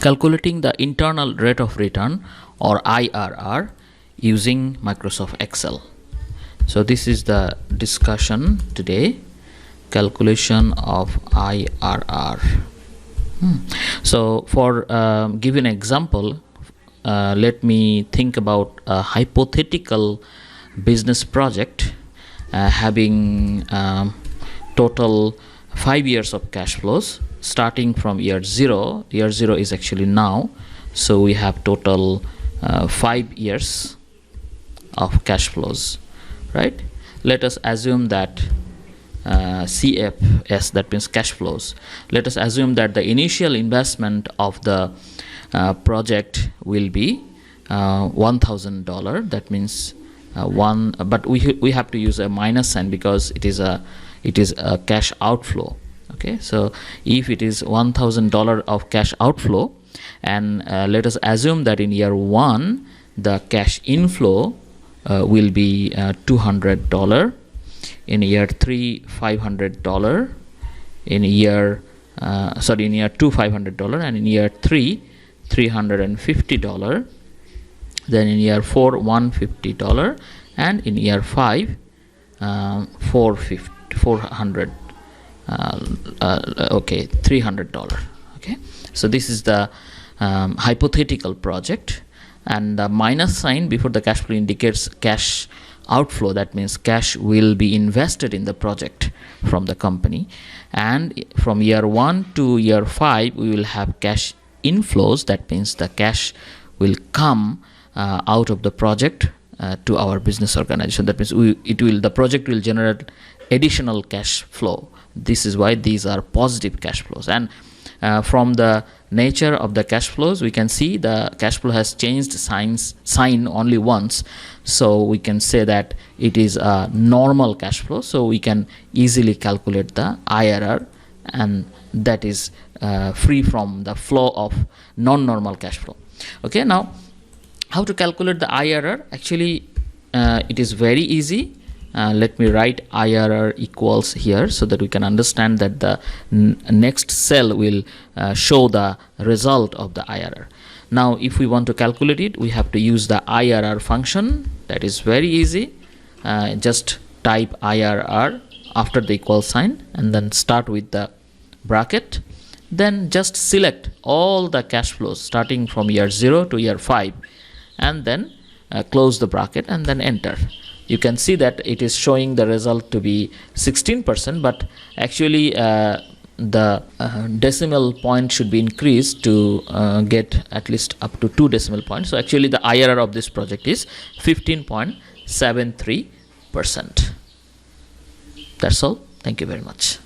calculating the internal rate of return or IRR using Microsoft Excel. So this is the discussion today, calculation of IRR. So for give an example, let me think about a hypothetical business project having total 5 years of cash flows starting from year 0. Year 0 is actually now, so we have total 5 years of cash flows, right? Let us assume that CFS, that means cash flows. Let us assume that the initial investment of the project will be $1,000. That means but we have to use a minus sign because it is a cash outflow. Okay, so if it is $1,000 of cash outflow, and let us assume that in year 1 the cash inflow will be $200, in year 3 $500, in year 2 $500, and in year 3 $350, then in year 4 $150, and in year 5 $400. Okay, $300. Okay, so this is the hypothetical project, and the minus sign before the cash flow indicates cash outflow. That means cash will be invested in the project from the company, and from year 1 to year 5 we will have cash inflows. That means the cash will come out of the project to our business organization. That means the project will generate additional cash flow. This is why these are positive cash flows, and from the nature of the cash flows we can see the cash flow has changed sign only once, so we can say that it is a normal cash flow. So we can easily calculate the IRR, and that is free from the flow of non-normal cash flow. Okay, now how to calculate the IRR? Actually it is very easy. Let me write IRR equals here so that we can understand that the next cell will show the result of the IRR. Now if we want to calculate it, we have to use the IRR function. That is very easy. Just type IRR after the equal sign and then start with the bracket, then just select all the cash flows starting from year 0 to year 5, and then close the bracket and then enter. You can see that it is showing the result to be 16%, but actually the decimal point should be increased to get at least up to 2 decimal points. So actually the IRR of this project is 15.73%. That's all. Thank you very much.